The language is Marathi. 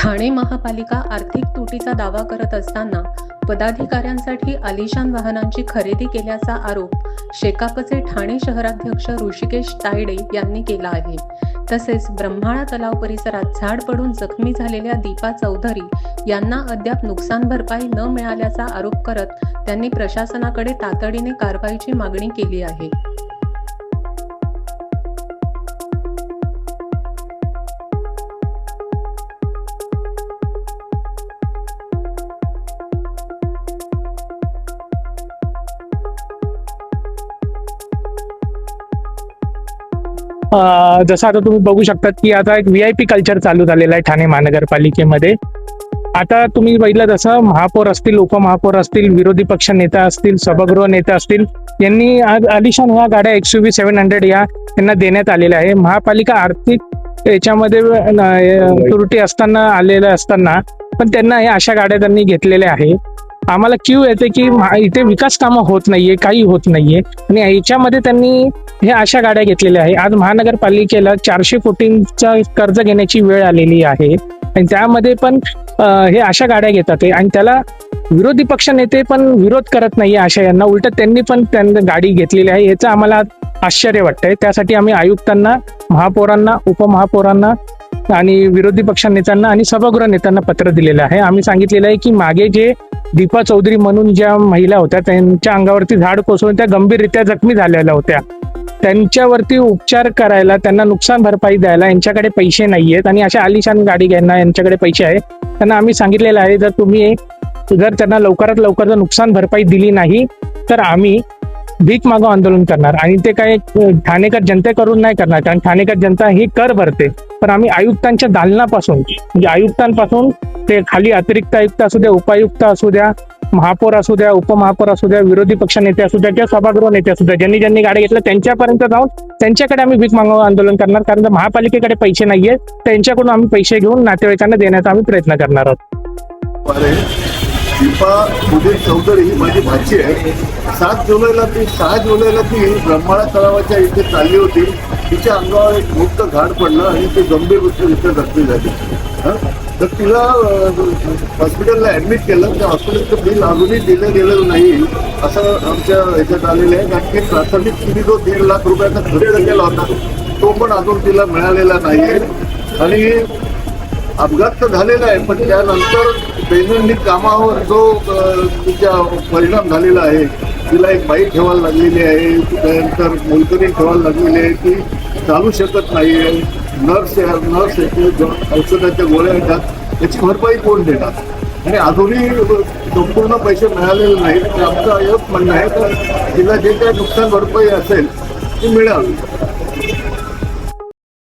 ठाणे महापालिका आर्थिक तुटीचा दावा करत असताना पदाधिकाऱ्यांसाठी आलिशान वाहनांची खरेदी केल्याचा आरोप शेकापचे ठाणे शहराध्यक्ष ऋषिकेश तायडे यांनी केला आहे. तसेच ब्रह्माळा तलाव परिसरात झाड पडून जखमी झालेल्या दीपा चौधरी यांना अद्याप नुकसान भरपाई न मिळाल्याचा आरोप करत त्यांनी प्रशासनाकडे तातडीने कारवाईची मागणी केली आहे. जसं आता तुम्ही बघू शकतात की आता एक VIP कल्चर चालू झालेलं आहे ठाणे महानगरपालिकेमध्ये. आता तुम्ही बघितलं तसं महापौर असतील, उपमहापौर असतील, विरोधी पक्ष नेता असतील, सभागृह नेते असतील, यांनी आज आलिशान ह्या गाड्या XUV 700 या यांना देण्यात आलेल्या आहे. महापालिका आर्थिक याच्यामध्ये त्रुटी असताना आलेल्या असताना पण त्यांना हे अशा गाड्या त्यांनी घेतलेल्या आहे. आम्हाला क्यू येते की इथे विकास कामं होत नाहीये, काही होत नाहीये आणि याच्यामध्ये त्यांनी हे अशा गाड्या घेतलेल्या आहे. आज महानगरपालिकेला 400 कोटींचा कर्ज घेण्याची वेळ आलेली आहे आणि त्यामध्ये पण हे अशा गाड्या घेतात आणि त्याला विरोधी पक्ष नेते पण विरोध करत नाहीये अशा यांना. उलट त्यांनी पण गाडी घेतलेली आहे. याचं आम्हाला आश्चर्य वाटतंय. त्यासाठी आम्ही आयुक्तांना, महापौरांना, उपमहापौरांना आणि विरोधी पक्ष नेत्यांना आणि सभागृह नेत्यांना पत्र दिलेलं आहे. आम्ही सांगितलेलं आहे की मागे जे दीपा चौधरी म्हणून ज्या महिला होत्या त्यांच्या अंगावरती झाड कोसळून त्या गंभीररित्या जखमी झालेल्या होत्या, त्यांच्यावरती उपचार करायला, त्यांना नुकसान भरपाई द्यायला यांच्याकडे पैसे नाहीयेत आणि अशा आलिशान गाडी घ्यायला यांच्याकडे पैसे आहे. त्यांना आम्ही सांगितलेलं आहे जर त्यांना लवकरात लवकर जर नुकसान भरपाई दिली नाही तर आम्ही भीक मागो आंदोलन करणार. आणि ते काय ठाणेकर जनतेकडून नाही करणार, कारण ठाणेकर जनता ही कर भरते. पण आम्ही आयुक्तांच्या दालनापासून म्हणजे आयुक्तांपासून ते खाली अतिरिक्त आयुक्त असू द्या, उपायुक्त असू द्या, महापौर असू द्या, उपमहापौर असू द्या, विरोधी पक्ष नेते असू द्या किंवा सभागृह नेते असू द्या, ज्यांनी गाडी घेतलं त्यांच्यापर्यंत जाऊन त्यांच्याकडे आम्ही भीक मागो आंदोलन करणार. कारण महापालिकेकडे पैसे नाहीये, त्यांच्याकडून आम्ही पैसे घेऊन नातेवाईकांना देण्याचा आम्ही प्रयत्न करणार आहोत. दीपा उदय चौधरी ही माझी भाची आहे. 6 जुलैला ती ब्रह्माळा तलावाच्या इथे चालली होती. तिच्या अंगावर एक मोठं झाड पडलं आणि ती गंभीररित्या जखमी झाली. तर तिला हॉस्पिटलला ऍडमिट केलं. त्या हॉस्पिटलचं बिल अजूनही दिलं गेलेलं नाही असं आमच्या ह्याच्यात आलेलं आहे. कारण की प्राथमिक तिने जो 1.5 लाख रुपयाचा खर्च केला होता तो पण अजून तिला मिळालेला नाही आहे. आणि अपघात तर झालेला आहे, पण त्यानंतर दैनंदिन कामावर जो तिच्या परिणाम झालेला आहे, तिला एक बाई ठेवायला लागलेली आहे, त्यानंतर मोलकरी ठेवायला लागलेली आहे, ती चालू शकत नाही आहे. नर्स येते, औषधाच्या गोळ्या येतात, याची भरपाई कोण देणार? आणि अजूनही संपूर्ण पैसे मिळालेले नाहीत. तर आमचं एक म्हणणं आहे तर तिला जे काही नुकसान भरपाई असेल ती मिळावी.